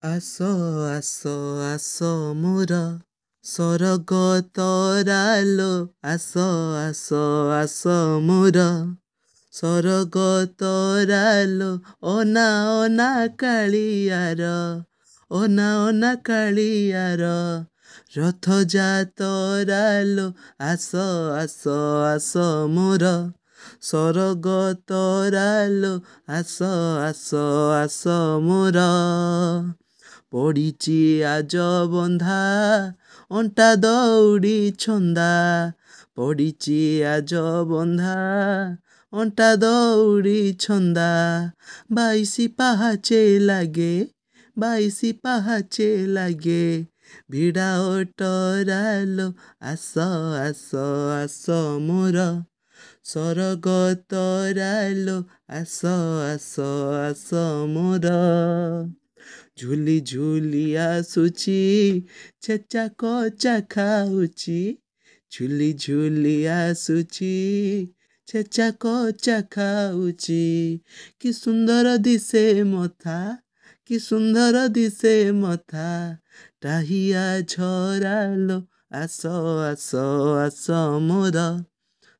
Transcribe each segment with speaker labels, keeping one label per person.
Speaker 1: ଆସ ଆସ ଆସ ମୋର ସରଗ ତରାଲୋ ଆସ ଆସ ଆସ ମୋର ସରଗ ତରାଲୋ ଅନା ଅନା କାଳିଆର ଅନା ଅନା କାଳିଆର ରଥ ଯାତରାଲୋ ଆସ ଆସ ଆସ ମୋର ସରଗ ତରାଲୋ ଆସ ଆସ ଆସ ମୋର ପଡ଼ିଛି ଆଜ ବନ୍ଧା ଅଣ୍ଟା ଦଉଡ଼ି ଛନ୍ଦା ପଡ଼ିଛି ଆଜ ବନ୍ଧା ଅଣ୍ଟା ଦଉଡ଼ି ଛନ୍ଦା 22 ପାହାଚେ ଲାଗେ 22 ପାହାଚେ ଲାଗେ ଭିଡ଼ା ଅଟରାଲୋ ଆସ ଆସ ଆସ ମୋର ସରଗ ତରାଲୋ ଆସ ଆସ ଆସ ମୋର ଝୁଲି ଝୁଲି ଆସୁଛି ଛେଚା କଚା ଖାଉଛି ଝୁଲି ଝୁଲି ଆସୁଛି ଛେଚା କଚା ଖାଉଛି କି ସୁନ୍ଦର ଦିଶେ ମଥା କି ସୁନ୍ଦର ଦିଶେ ମଥା ଟାହିଆ ଝରାଲୋ ଆସ ଆସ ଆସ ମୋର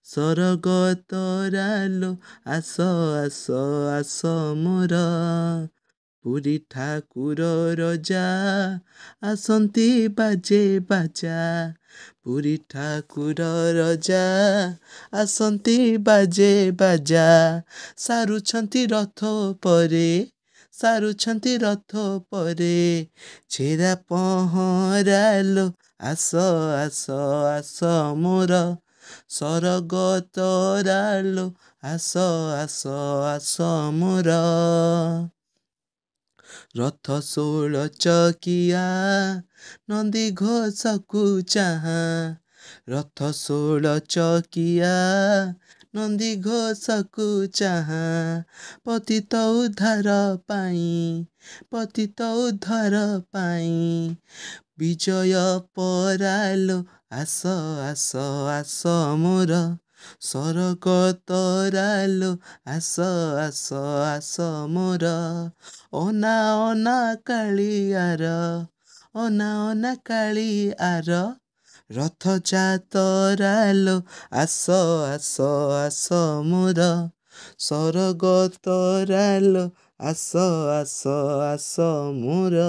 Speaker 1: ସରଗ ତରାଲୋ ଆସ ଆସ ଆସ ମୋର ପୁରୀ ଠାକୁର ରଜା ଆସନ୍ତି ବାଜେ ବାଜା ପୁରୀ ଠାକୁର ରଜା ଆସନ୍ତି ବାଜେ ବାଜା ସାରୁଛନ୍ତି ରଥ ପରେ ସାରୁଛନ୍ତି ରଥ ପରେ ଛେରା ପହଁରାଲୋ ଆସ ଆସ ଆସ ମୋର ସରଗ ତରାଲୋ ଆସ ଆସ ଆସ ମୋର ରଥ 16 ଚକିଆ ନନ୍ଦୀ ଘୋଷକୁ ଚାହାଁ ରଥ 16 ଚକିଆ ନନ୍ଦୀ ଘୋଷକୁ ଚାହାଁ ପତିତ ଉଦ୍ଧାର ପାଇଁ ବିଜୟ ପରାଲୋ ଆସ ଆସ ଆସ ମୋର ସରଗ ତରାଲୋ ଆସ ଆସ ଆସ ମୋର ଅନା ଅନା କାଳିଆର ଅନା ଅନା କାଳିଆର ରଥ ଯାତରାଲୋ ଆସ ଆସ ଆସ ମୋର ସରଗ ତରାଲୋ ଆସ ଆସ ଆସ ମୋର